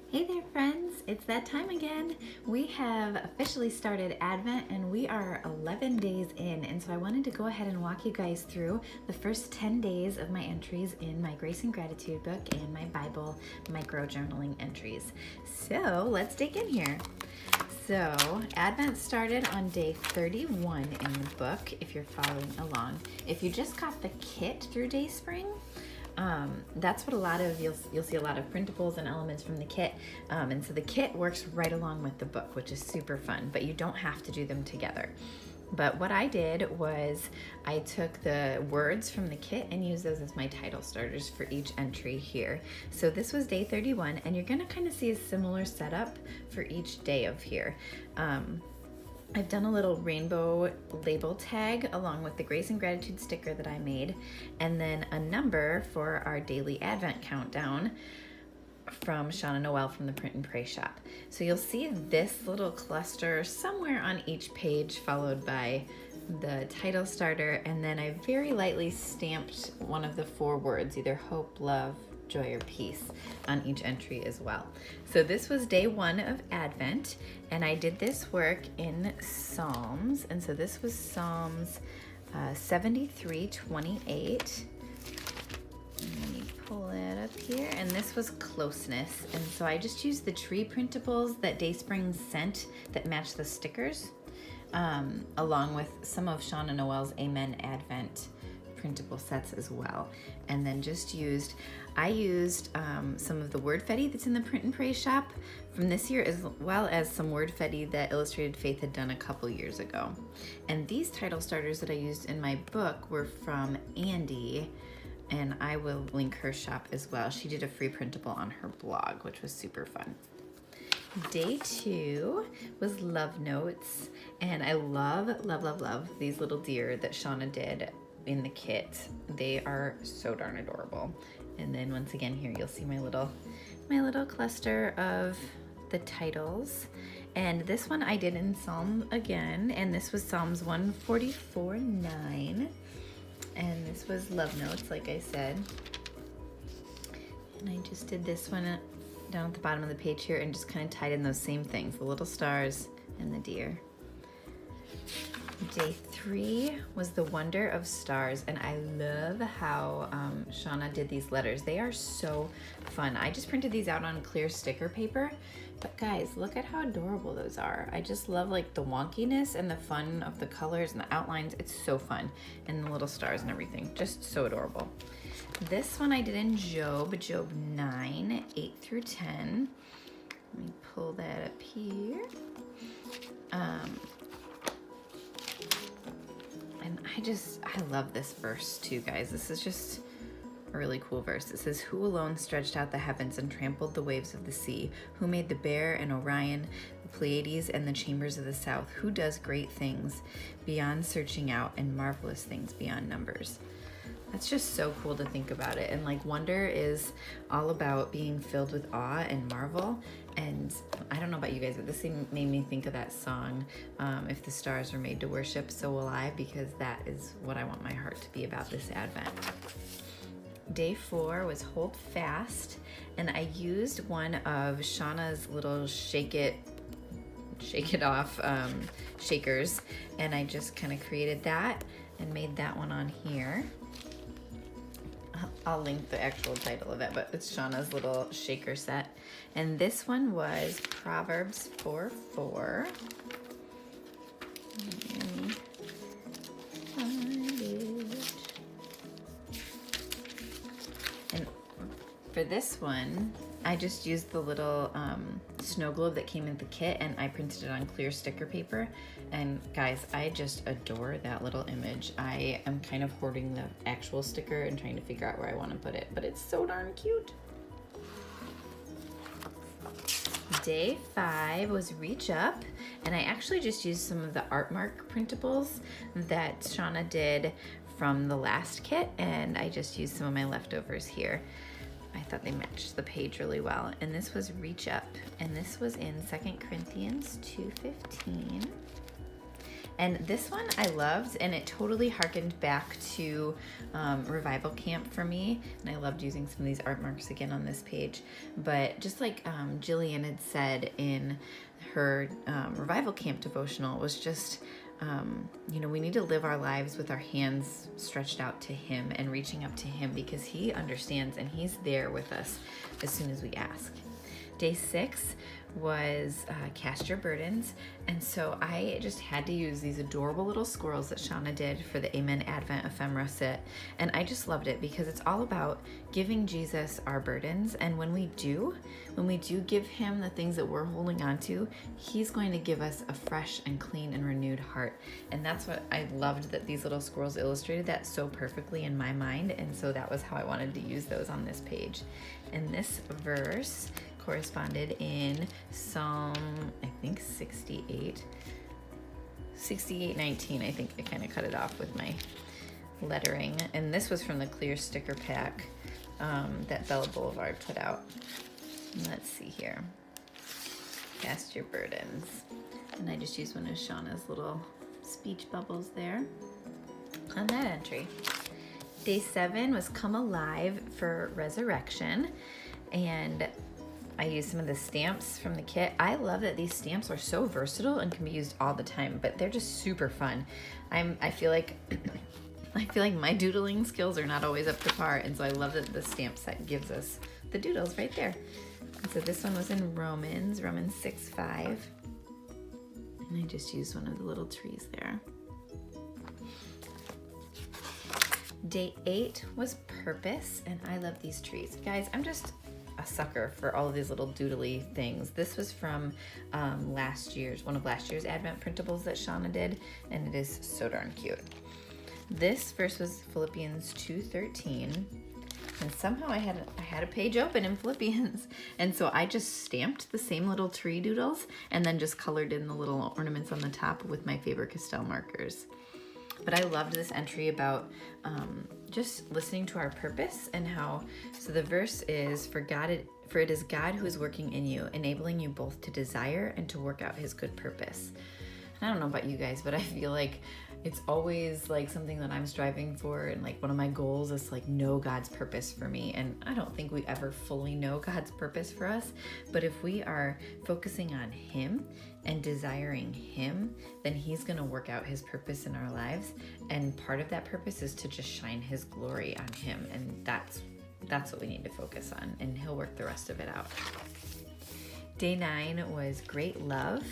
Hey there friends, it's that time again. We have officially started Advent and we are 11 days in, and so I wanted to go ahead and walk you guys through the first 10 days of my entries in my Grace and Gratitude book and my Bible micro journaling entries. So let's dig in here. So Advent started on day 31 in the book if you're following along. If you just got the kit through Day Spring, that's what you'll see a lot of printables and elements from the kit, and so the kit works right along with the book, which is super fun, but you don't have to do them together. But what I did was I took the words from the kit and used those as my title starters for each entry here. So this was day 31, and you're gonna kind of see a similar setup for each day of here. I've done a little rainbow label tag along with the Grace and Gratitude sticker that I made, and then a number for our daily Advent countdown from Shanna Noel from the Print and Pray shop. So you'll see this little cluster somewhere on each page, followed by the title starter, and then I very lightly stamped one of the 4 words, either hope, love, joy, or peace, on each entry as well. So this was day 1 of Advent, and I did this work in Psalms, and so this was Psalms 73:28. Let me pull it up here, and this was closeness, and so I just used the tree printables that Dayspring sent that match the stickers, along with some of Shanna Noel's Amen Advent printable sets as well, and then I used some of the Wordfetti that's in the Print and Pray shop from this year, as well as some Wordfetti that Illustrated Faith had done a couple years ago. And these title starters that I used in my book were from Andy, and I will link her shop as well. She did a free printable on her blog, which was super fun. Day 2 was love notes, and I love these little deer that Shauna did in the kit. They are so darn adorable. And then once again here you'll see my little cluster of the titles. And this one I did in Psalm again, and this was Psalms 144:9. And this was love notes, like I said. And I just did this one down at the bottom of the page here and just kind of tied in those same things, the little stars and the deer. Day 3 was the Wonder of Stars, and I love how Shauna did these letters. They are so fun. I just printed these out on clear sticker paper, but guys, look at how adorable those are. I just love like the wonkiness and the fun of the colors and the outlines. It's so fun, and the little stars and everything, just so adorable. This one I did in Job 9, 8-10. Let me pull that up here. And I love this verse too, guys. This is just a really cool verse. It says, "Who alone stretched out the heavens and trampled the waves of the sea? Who made the Bear and Orion, the Pleiades and the chambers of the south? Who does great things beyond searching out and marvelous things beyond numbers?" That's just so cool to think about it. And like wonder is all about being filled with awe and marvel. And I don't know about you guys, but this thing made me think of that song, "If the stars were made to worship, so will I," because that is what I want my heart to be about this Advent. Day 4 was Hold Fast, and I used one of Shauna's little shake it off shakers, and I just kind of created that and made that one on here. I'll link the actual title of it, but it's Shauna's little shaker set. And this one was Proverbs 4:4. Let me find it. And for this one, I just used the little snow globe that came in the kit, and I printed it on clear sticker paper. And guys, I just adore that little image. I am kind of hoarding the actual sticker and trying to figure out where I want to put it, but it's so darn cute. Day 5 was Reach Up, and I actually just used some of the Artmark printables that Shauna did from the last kit, and I just used some of my leftovers here. I thought they matched the page really well. And this was Reach Up, and this was in 2 Corinthians 2:15. And this one I loved, and it totally harkened back to Revival Camp for me. And I loved using some of these art marks again on this page. But just like Jillian had said in her Revival Camp devotional, was just, you know, we need to live our lives with our hands stretched out to Him and reaching up to Him, because He understands and He's there with us as soon as we ask. Day 6 was cast your burdens, and so I just had to use these adorable little squirrels that Shanna did for the Amen Advent Ephemera Sit, and I just loved it because it's all about giving Jesus our burdens, and when we do give Him the things that we're holding on to, He's going to give us a fresh and clean and renewed heart. And that's what I loved, that these little squirrels illustrated that so perfectly in my mind, and so that was how I wanted to use those on this page. And this verse corresponded in Psalm, I think 68:19. I think I kind of cut it off with my lettering. And this was from the clear sticker pack that Bella Boulevard put out. Let's see here. Cast your burdens. And I just used one of Shauna's little speech bubbles there on that entry. Day 7 was Come Alive for Resurrection. And I used some of the stamps from the kit. I love that these stamps are so versatile and can be used all the time, but they're just super fun. I feel like my doodling skills are not always up to par, and so I love that the stamp set gives us the doodles right there. And so this one was in Romans 6:5. And I just used one of the little trees there. Day 8 was Purpose, and I love these trees. Guys, I'm just a sucker for all of these little doodly things. This was from one of last year's Advent printables that Shanna did, and it is so darn cute. This verse was Philippians 2:13, and somehow I had a page open in Philippians, and so I just stamped the same little tree doodles and then just colored in the little ornaments on the top with my Faber-Castell markers. But I loved this entry about just listening to our purpose, and how, so the verse is, for it is God who is working in you, enabling you both to desire and to work out His good purpose. And I don't know about you guys, but I feel like it's always like something that I'm striving for, and like one of my goals is like know God's purpose for me. And I don't think we ever fully know God's purpose for us, but if we are focusing on Him and desiring Him, then He's going to work out His purpose in our lives. And part of that purpose is to just shine His glory on Him, and that's what we need to focus on, and He'll work the rest of it out. Day 9 was Great Love.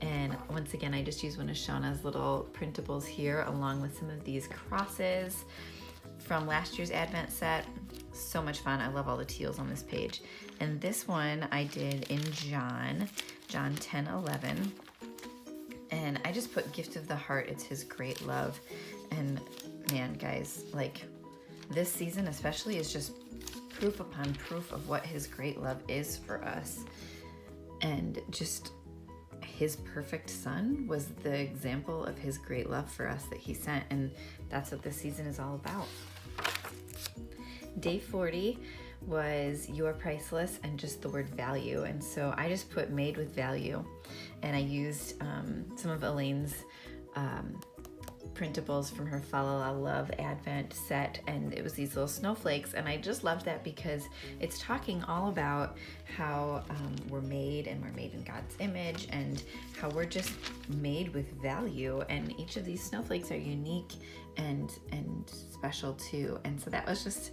And once again, I just used one of Shauna's little printables here, along with some of these crosses from last year's Advent set. So much fun. I love all the teals on this page. And this one I did in John 10:11. And I just put Gift of the Heart. It's His great love. And man, guys, like this season especially is just proof upon proof of what His great love is for us. And just His perfect Son was the example of His great love for us that He sent, and that's what this season is all about. Day 40 was You're Priceless, and just the word value, and so I just put made with value, and I used some of Elaine's printables from her Fa La La Love Advent set, and it was these little snowflakes, and I just loved that because it's talking all about how we're made, and we're made in God's image, and how we're just made with value, and each of these snowflakes are unique and special too. And so that was just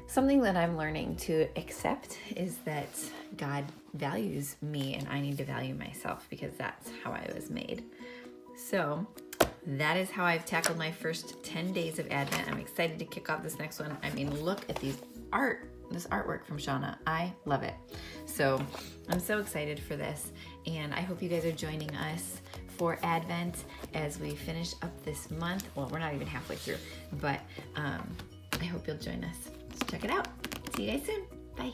something that I'm learning to accept, is that God values me, and I need to value myself, because that's how I was made. So that is how I've tackled my first 10 days of Advent. I'm excited to kick off this next one. I mean, look at this artwork from Shanna. I love it. So I'm so excited for this, and I hope you guys are joining us for Advent as we finish up this month. Well, we're not even halfway through, but I hope you'll join us. So check it out. See you guys soon. Bye.